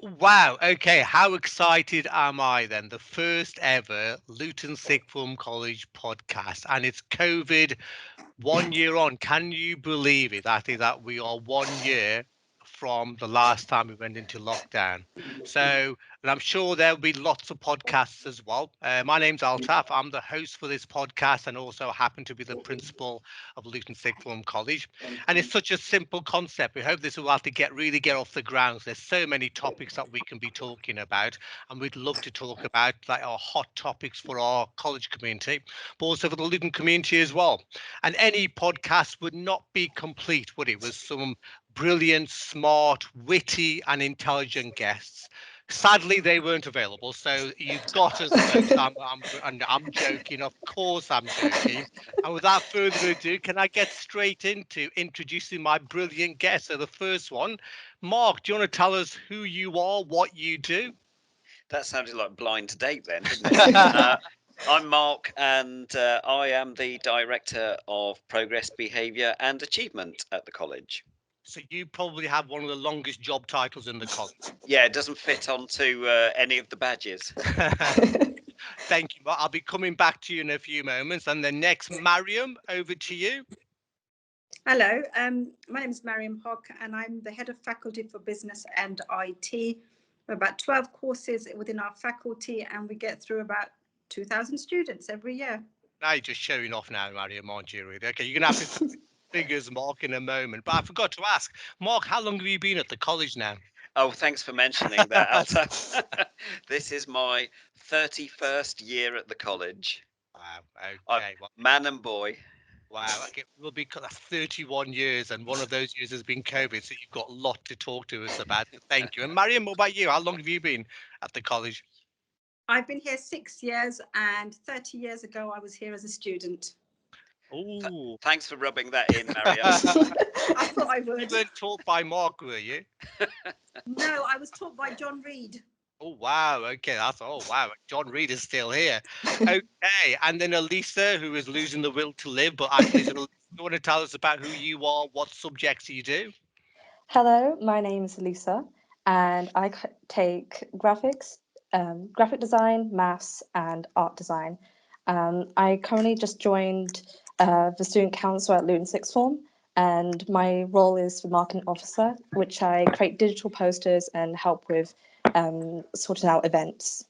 Wow. Okay. How excited am I then? The first ever Luton Sixth Form College podcast, and it's COVID 1 year on. Can you believe it? I think that we are 1 year from the last time we went into lockdown. So, and I'm sure there'll be lots of podcasts as well. My name's Altaf. I'm the host for this podcast and also happen to be the principal of Luton Sixth Form College. And it's such a simple concept. We hope this will have to really get off the ground. There's so many topics that we can be talking about, and we'd love to talk about like our hot topics for our college community, but also for the Luton community as well. And any podcast would not be complete, would it, with some brilliant, smart, witty, and intelligent guests. Sadly, they weren't available, so you've got us, folks. I'm joking. Of course, I'm joking. And without further ado, can I get straight into introducing my brilliant guests? So the first one, Mark, do you want to tell us who you are, what you do? That sounded like blind date then, didn't it? I'm Mark, and I am the Director of Progress, Behaviour and Achievement at the college. So you probably have one of the longest job titles in the college. Yeah, it doesn't fit onto any of the badges. Thank you. Well, I'll be coming back to you in a few moments. And then next, Mariam, over to you. Hello, my name is Mariam Hock, and I'm the head of faculty for business and IT. We're about 12 courses within our faculty, and we get through about 2,000 students every year. Now you're just showing off now, Mariam, aren't you? Really? Okay, you're going to have to tell me figures, Mark, in a moment. But I forgot to ask, Mark, how long have you been at the college now? Oh, thanks for mentioning that, Alta. This is my 31st year at the college. Wow. I'm Okay. Well, man and boy. wow. Okay. We'll be 31 years, and one of those years has been COVID. So you've got a lot to talk to us about. So thank you. And Mariam, what about you? How long have you been at the college? I've been here 6 years, and 30 years ago, I was here as a student. Oh. Thanks for rubbing that in, Mariam. I thought I You would. weren't taught by Mark, were you? No, I was taught by John Reed. Oh wow, okay, wow. John Reed is still here. Okay, and then Elissa, who is losing the will to live, but actually, so you want to tell us about who you are, what subjects you do? Hello, my name is Elissa, and take graphics, graphic design, maths, and art design. I currently just joined the student council at Luton Sixth Form, and my role is the marketing officer, which I create digital posters and help with sorting out events.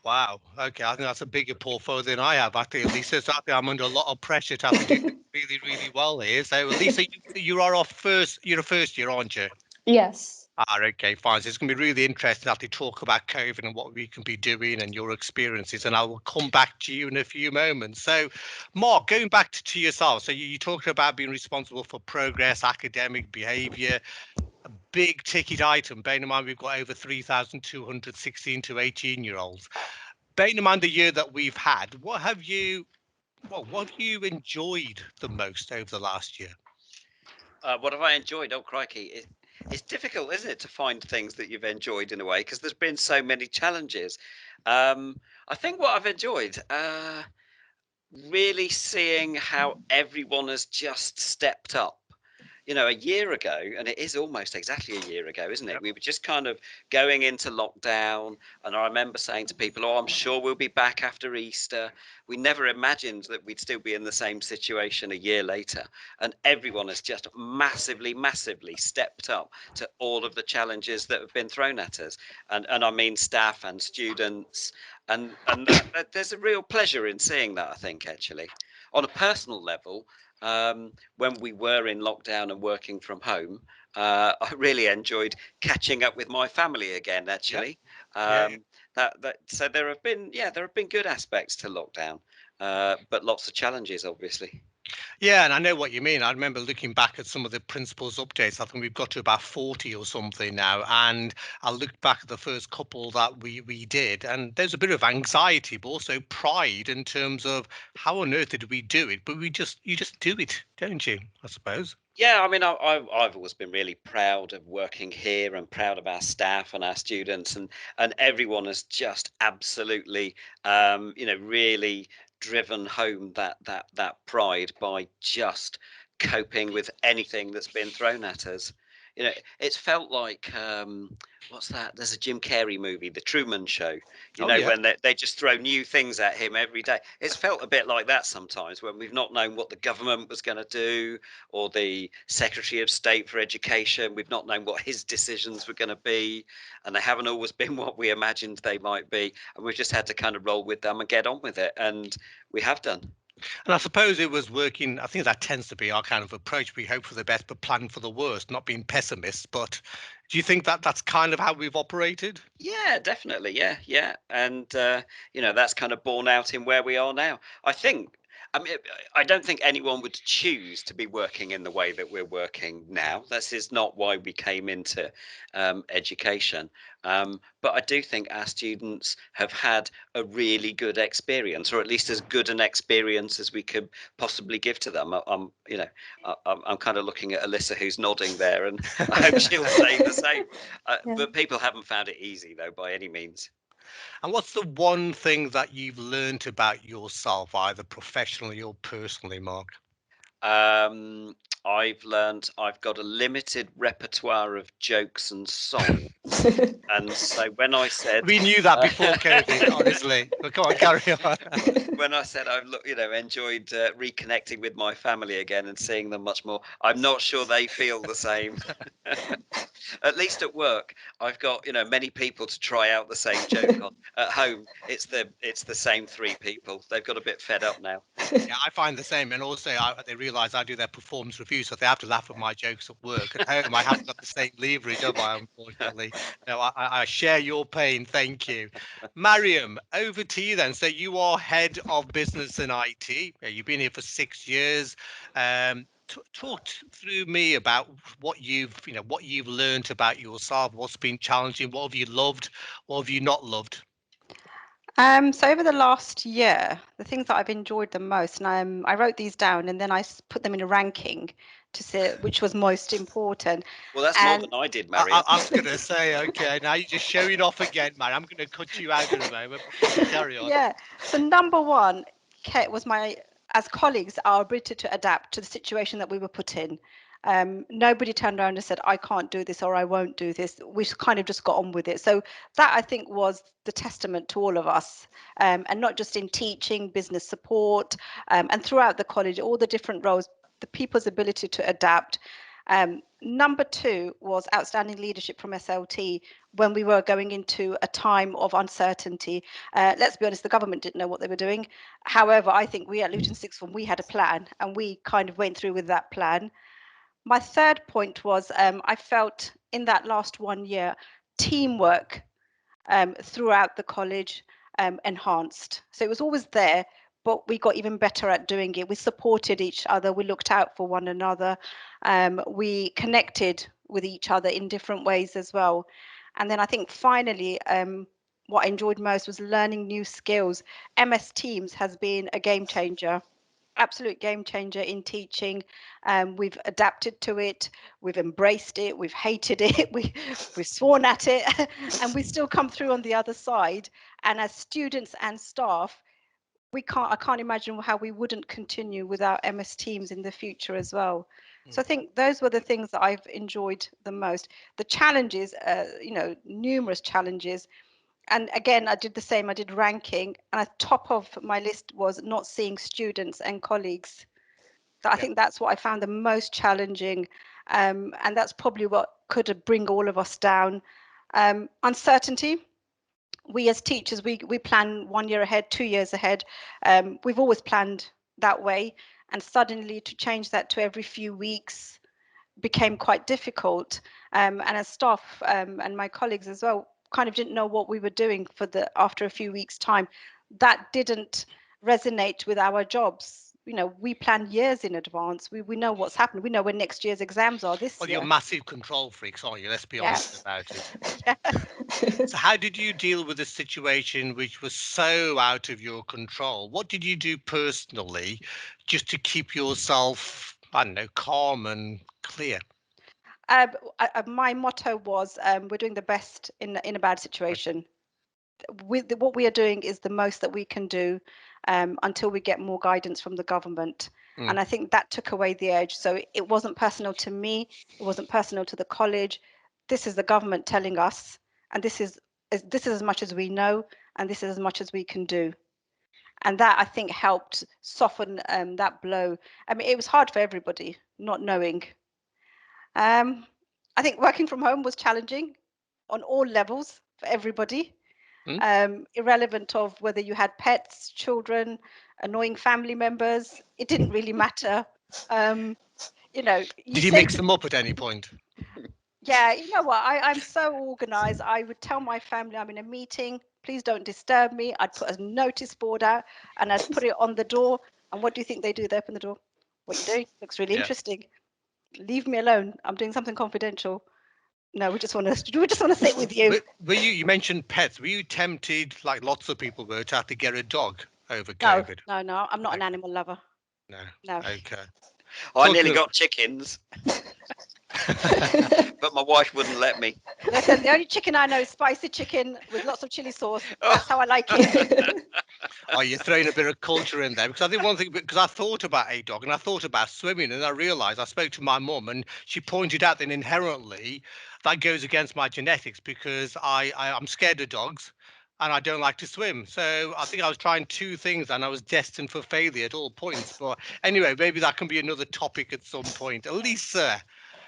Wow. Okay, I think that's a bigger portfolio than I have. I think Elissa, so I think I'm under a lot of pressure to have to do really, really well here. So Elissa, you are our first. You're a first year, aren't you? Yes. Okay, fine. So it's going to be really interesting to have to talk about COVID and what we can be doing and your experiences. And I will come back to you in a few moments. So, Mark, going back to yourself. So you talked about being responsible for progress, academic behaviour, a big ticket item. Bearing in mind we've got over 3,216 to 18-year-olds. Bearing in mind the year that we've had, what have you enjoyed the most over the last year? What have I enjoyed? Oh, crikey. It's difficult, isn't it, to find things that you've enjoyed in a way because there's been so many challenges. I think what I've enjoyed, really seeing how everyone has just stepped up. A year ago, and it is almost exactly a year ago, isn't it? Yep. We were just kind of going into lockdown, and I remember saying to people, "Oh, I'm sure we'll be back after Easter." We never imagined that we'd still be in the same situation a year later, and everyone has just massively, massively stepped up to all of the challenges that have been thrown at us, and I mean staff and students, and there's a real pleasure in seeing that. I think actually, on a personal level, when we were in lockdown and working from home, I really enjoyed catching up with my family again. Yep. Actually, Yeah. so there have been good aspects to lockdown, but lots of challenges, obviously. Yeah, and I know what you mean. I remember looking back at some of the principals updates. I think we've got to about 40 or something now. And I looked back at the first couple that we did, and there's a bit of anxiety, but also pride in terms of how on earth did we do it? But you just do it, don't you? I suppose. Yeah, I mean, I've always been really proud of working here and proud of our staff and our students, and everyone has just absolutely, really driven home that pride by just coping with anything that's been thrown at us. you know, it's felt like what's that? There's a Jim Carrey movie, The Truman Show. You Oh, know, yeah. when they just throw new things at him every day. It's felt a bit like that sometimes when we've not known what the government was going to do, or the Secretary of State for Education. We've not known what his decisions were going to be, and they haven't always been what we imagined they might be. And we've just had to kind of roll with them and get on with it. And we have done. And I suppose it was working. I think that tends to be our kind of approach. We hope for the best, but plan for the worst, not being pessimists. But do you think that that's kind of how we've operated? Yeah, definitely. Yeah. And, you know, that's kind of borne out in where we are now. I mean, I don't think anyone would choose to be working in the way that we're working now. This is not why we came into education. But I do think our students have had a really good experience, or at least as good an experience as we could possibly give to them. I'm kind of looking at Elissa, who's nodding there, and I hope she'll say the same. Yeah. But people haven't found it easy, though, by any means. And what's the one thing that you've learned about yourself, either professionally or personally, Mark? Um, I've learned I've got a limited repertoire of jokes and songs. And so when I said We knew that before COVID, honestly. But come on, carry on. when I said I've enjoyed reconnecting with my family again and seeing them much more, I'm not sure they feel the same. At least at work, I've got many people to try out the same joke on. At home, it's the same three people. They've got a bit fed up now. Yeah, I find the same. And also, they realise I do their performance review, so they have to laugh at my jokes at work. At home, I haven't got the same leverage, have I, unfortunately? No, I share your pain. Thank you. Mariam, over to you then. So you are head of business and IT. You've been here for 6 years. Talk through me about what you've learned about yourself, what's been challenging, what have you loved, what have you not loved? So over the last year, the things that I've enjoyed the most, and I wrote these down, and then I put them in a ranking to see which was most important. Well, that's more than I did, I Mariam. was going to say, okay, now you're just showing off again, man. I'm going to cut you out in a moment. But carry on. Yeah. So number one, was as colleagues, our ability to adapt to the situation that we were put in. Nobody turned around and said, I can't do this or I won't do this. We kind of just got on with it. So that, I think, was the testament to all of us, and not just in teaching, business support, and throughout the college, all the different roles, the people's ability to adapt. Number two was outstanding leadership from SLT when we were going into a time of uncertainty. Let's be honest, the government didn't know what they were doing. However, I think we at Luton Sixth Form, we had a plan and we kind of went through with that plan. My third point was I felt in that last 1 year, teamwork throughout the college enhanced. So it was always there, but we got even better at doing it. We supported each other. We looked out for one another. We connected with each other in different ways as well. And then I think finally, what I enjoyed most was learning new skills. MS Teams has been a game changer. Absolute game changer in teaching. We've adapted to it, we've embraced it, we've hated it, we've sworn at it, and we still come through on the other side. And as students and staff, I can't imagine how we wouldn't continue without MS Teams in the future as well. So I think those were the things that I've enjoyed the most. The challenges, numerous challenges. And again, I did the same. I did ranking, and at top of my list was not seeing students and colleagues. I think that's what I found the most challenging, and that's probably what could bring all of us down. Uncertainty. We as teachers, we plan 1 year ahead, 2 years ahead. We've always planned that way, and suddenly to change that to every few weeks became quite difficult. And as staff and my colleagues as well, kind of didn't know what we were doing after a few weeks' time. That didn't resonate with our jobs. We plan years in advance. We know what's happened. We know when next year's exams are this Well, year. you're massive control freaks, aren't you? Let's be honest about it. Yeah. So how did you deal with a situation which was so out of your control? What did you do personally just to keep yourself, I don't know, calm and clear? My motto was, we're doing the best in a bad situation. What we are doing is the most that we can do until we get more guidance from the government. And I think that took away the edge. So it wasn't personal to me. It wasn't personal to the college. This is the government telling us, and this is as much as we know, and this is as much as we can do. And that, I think, helped soften that blow. I mean, it was hard for everybody not knowing. I think working from home was challenging on all levels for everybody, irrelevant of whether you had pets, children, annoying family members. It didn't really matter. You know, Did you mix them up at any point? Yeah, you know what? I'm so organized. I would tell my family I'm in a meeting. Please don't disturb me. I'd put a notice board out and I'd put it on the door. And what do you think they do? They open the door. What are you doing? Looks really interesting. Leave me alone. I'm doing something confidential. No, we just want to sit with you. Were you mentioned pets? Were you tempted, like lots of people were, to have to get a dog over COVID? No. I'm not an animal lover. No. Okay. I nearly got chickens. But my wife wouldn't let me. Listen, the only chicken I know is spicy chicken with lots of chili sauce. That's how I like it. Oh, you're throwing a bit of culture in there, because I think one thing, because I thought about a dog and I thought about swimming, and I realised I spoke to my mum and she pointed out that inherently that goes against my genetics, because I'm scared of dogs and I don't like to swim. So I think I was trying two things and I was destined for failure at all points. But anyway, maybe that can be another topic at some point. Elissa.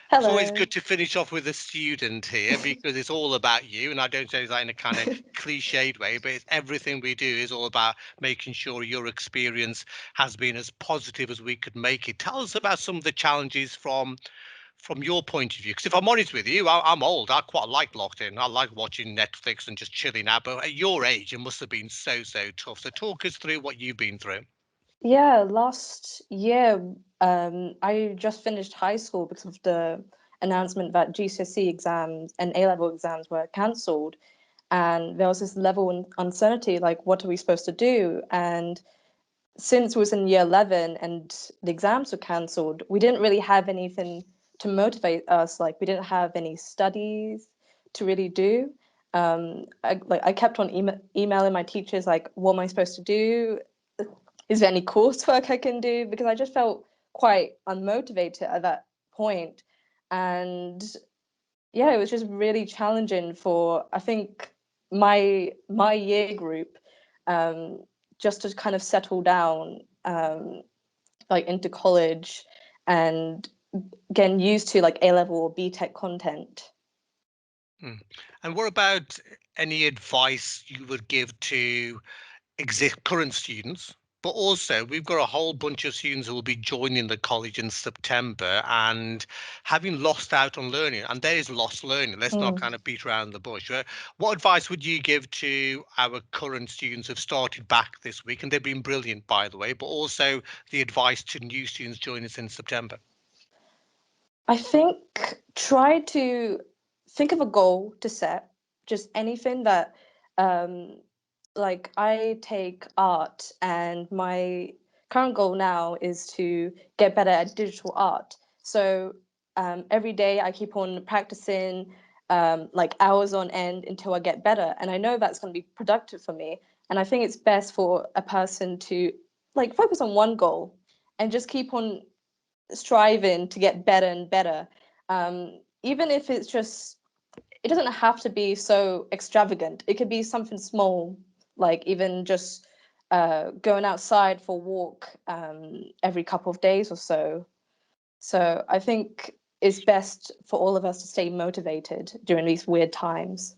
Hello. It's always good to finish off with a student here, because it's all about you. And I don't say that in a kind of cliched way, but it's everything we do is all about making sure your experience has been as positive as we could make it. Tell us about some of the challenges from your point of view. Because if I'm honest with you, I'm old. I quite like locked in. I like watching Netflix and just chilling out. But at your age, it must have been so tough. So talk us through what you've been through. Yeah, last year, I just finished high school because of the announcement that GCSE exams and A-level exams were cancelled. And there was this level of uncertainty, like, what are we supposed to do? And since it was in year 11 and the exams were cancelled, we didn't really have anything to motivate us. Like, we didn't have any studies to really do. I kept on emailing my teachers, like, what am I supposed to do? Is there any coursework I can do? Because I just felt quite unmotivated at that point. And yeah, it was just really challenging for, I think, my year group, just to kind of settle down, like into college and getting used to like A-level or BTEC content. And what about any advice you would give to current students? But also, we've got a whole bunch of students who will be joining the college in September and having lost out on learning. And there is lost learning. Let's not kind of beat around the bush. What advice would you give to our current students who've started back this week? And they've been brilliant, by the way, but also the advice to new students joining us in September. I think try to think of a goal to set, just anything that, like, I take art, and my current goal now is to get better at digital art. So every day I keep on practicing, like hours on end until I get better. And I know that's going to be productive for me. And I think it's best for a person to like focus on one goal and just keep on striving to get better and better. Even if it's just, it doesn't have to be so extravagant. It could be something small, like even just going outside for a walk every couple of days or so. So I think it's best for all of us to stay motivated during these weird times.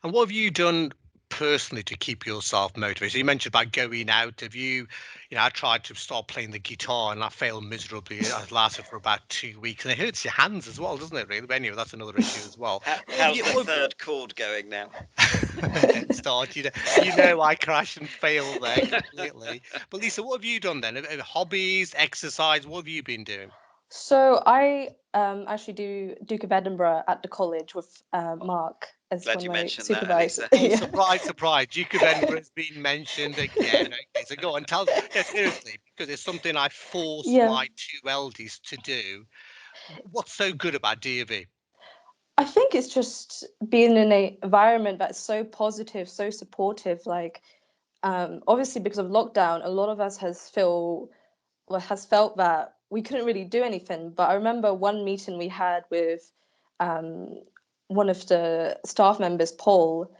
And what have you done personally to keep yourself motivated? So you mentioned about going out. Have you, I tried to start playing the guitar and I failed miserably. It lasted for about 2 weeks, and it hurts your hands as well, doesn't it? Really. But anyway, that's another issue as well. How's the third chord going now? Don't start. I crash and fail there completely. But Lisa, what have you done then? Hobbies, exercise. What have you been doing? So I actually do Duke of Edinburgh at the college with Marc as one of my supervisors. Oh, surprise. Duke of Edinburgh has been mentioned again. Okay, so go on, tell us. No, seriously, because it's something I forced my two eldest to do. What's so good about DofE? I think it's just being in an environment that's so positive, so supportive. Like, obviously, because of lockdown, a lot of us has feel has felt that we couldn't really do anything. But I remember one meeting we had with one of the staff members, Paul,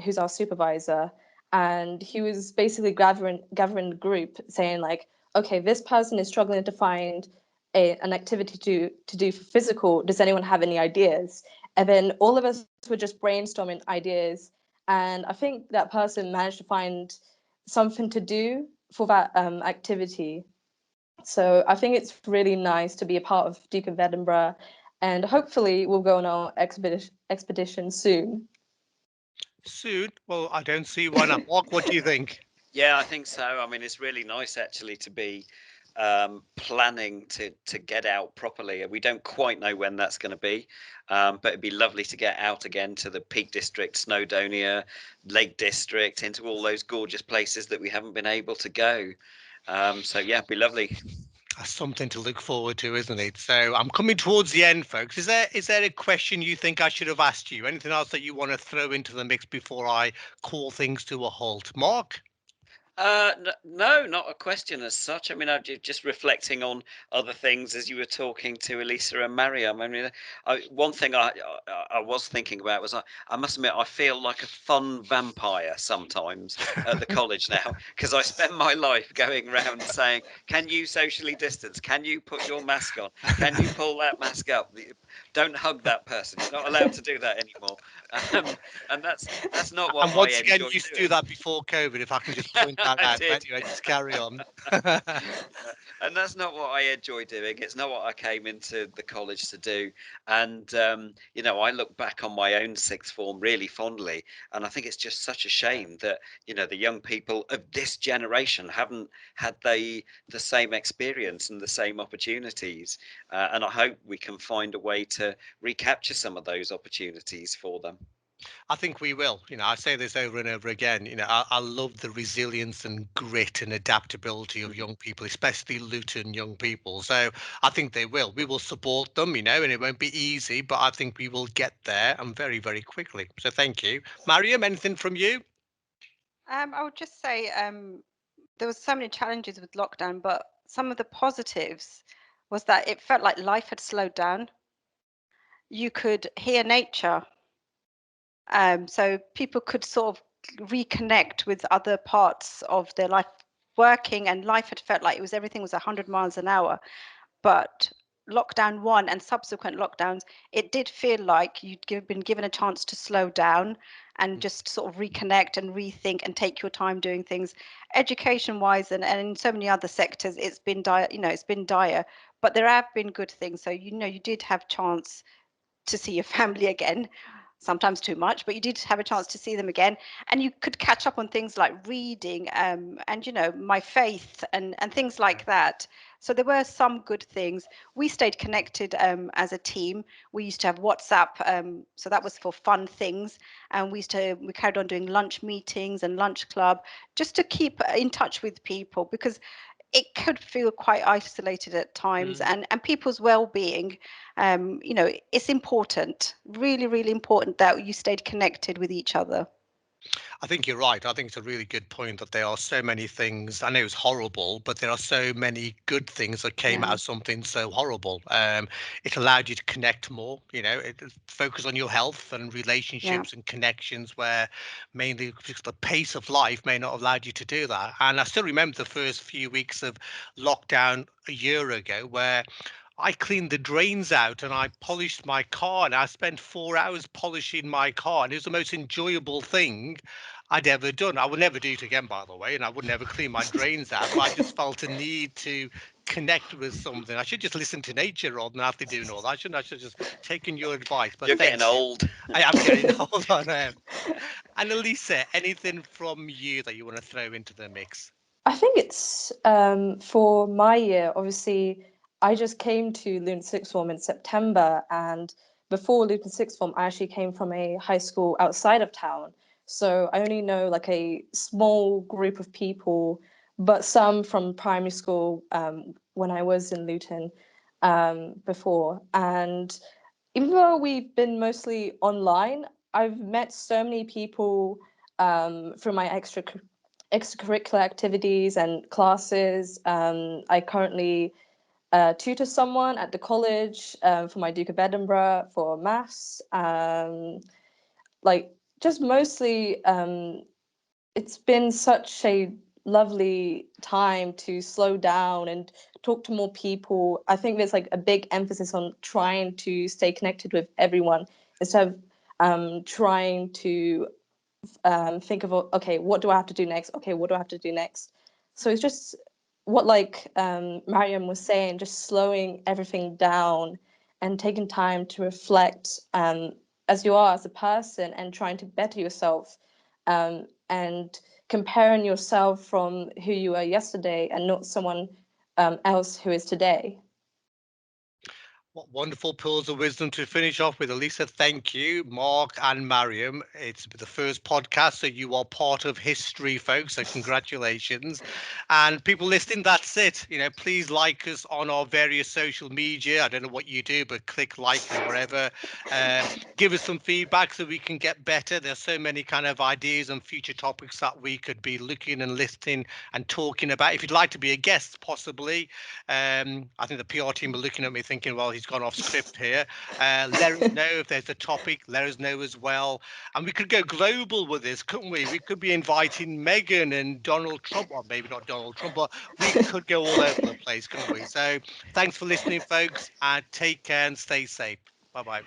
who's our supervisor, and he was basically gathering the group, saying like, okay, this person is struggling to find an activity to do for physical. Does anyone have any ideas? And then all of us were just brainstorming ideas, and I think that person managed to find something to do for that activity. So I think it's really nice to be a part of Duke of Edinburgh, and hopefully we'll go on our expedition soon. Soon? Well, I don't see why not. Mark, what do you think? Yeah, I think so. I mean, it's really nice actually to be planning to get out properly. We don't quite know when that's going to be, but it'd be lovely to get out again to the Peak District, Snowdonia, Lake District, into all those gorgeous places that we haven't been able to go. So yeah, it'd be lovely. That's something to look forward to, isn't it? So I'm coming towards the end, folks. Is there a question you think I should have asked you? Anything else that you want to throw into the mix before I call things to a halt? Mark? No, not a question as such. I mean, I'm just reflecting on other things as you were talking to Elissa and Mariam. I mean, one thing I was thinking about was I must admit I feel like a fun vampire sometimes at the college now, because I spend my life going around saying, "Can you socially distance? Can you put your mask on? Can you pull that mask up? Don't hug that person. You're not allowed to do that anymore." And that's not what And I once again, you enjoy used to do doing. that before COVID, if I can just point that I out. But did. anyway, just carry on. And that's not what I enjoy doing. It's not what I came into the college to do. And you know, I look back on my own sixth form really fondly, and I think it's just such a shame that, you know, the young people of this generation haven't had the same experience and the same opportunities. And I hope we can find a way to recapture some of those opportunities for them. I think we will. I say this over and over again. I love the resilience and grit and adaptability of young people, especially Luton young people. So I think they will. We will support them, and it won't be easy, but I think we will get there and very, very quickly. So thank you. Mariam, anything from you? I would just say there was so many challenges with lockdown, but some of the positives was that it felt like life had slowed down. You could hear nature, so people could sort of reconnect with other parts of their life. Working and life had felt like everything was 100 miles an hour, but lockdown one and subsequent lockdowns, it did feel like been given a chance to slow down and just sort of reconnect and rethink and take your time doing things. Education wise and in so many other sectors, it's been dire, it's been dire, but there have been good things. So, you did have chance to see your family again, sometimes too much, but you did have a chance to see them again, and you could catch up on things like reading, and my faith and things like that. So there were some good things. We stayed connected as a team. We used to have WhatsApp, so that was for fun things, and we carried on doing lunch meetings and lunch club just to keep in touch with people, because it could feel quite isolated at times, and people's well-being, it's important, really, really important that you stayed connected with each other. I think you're right. I think it's a really good point that there are so many things. I know it's horrible, but there are so many good things that came out Yeah. of something so horrible. It allowed you to connect more, focus on your health and Yeah. relationships and connections where mainly just the pace of life may not have allowed you to do that. And I still remember the first few weeks of lockdown a year ago where I cleaned the drains out and I polished my car, and I spent 4 hours polishing my car, and it was the most enjoyable thing I'd ever done. I would never do it again, by the way, and I would never clean my drains out, but I just felt a need to connect with something. I should just listen to nature rather than after doing all that. I should just taken your advice, but You're getting thank you. old. I am getting old on him. And Elissa, anything from you that you want to throw into the mix? I think it's for my year, obviously, I just came to Luton Sixth Form in September, and before Luton Sixth Form, I actually came from a high school outside of town. So I only know like a small group of people, but some from primary school when I was in Luton before. And even though we've been mostly online, I've met so many people through my extracurricular activities and classes. I currently tutor someone at the college for my Duke of Edinburgh for maths. Like just mostly, it's been such a lovely time to slow down and talk to more people. I think there's like a big emphasis on trying to stay connected with everyone instead of trying to think of, okay, what do I have to do next? Okay, what do I have to do next? So it's just what like Mariam was saying, just slowing everything down and taking time to reflect as you are as a person and trying to better yourself, and comparing yourself from who you were yesterday and not someone else who is today. What wonderful pearls of wisdom to finish off with, Elissa. Thank you, Mark and Mariam. It's the first podcast, so you are part of history, folks. So congratulations. And people listening, that's it. Please like us on our various social media. I don't know what you do, but click like and wherever. Give us some feedback so we can get better. There's so many kind of ideas and future topics that we could be looking and listening and talking about. If you'd like to be a guest, possibly, I think the PR team are looking at me thinking, well, he's gone off script here. Let us know if there's a topic. Let us know as well. And we could go global with this, couldn't we? We could be inviting Meghan and Donald Trump. Well, maybe not Donald Trump, but we could go all over the place, couldn't we? So thanks for listening, folks, and take care and stay safe. Bye-bye.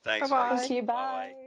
Thanks, Bye-bye. folks. Thank you. Bye. Bye.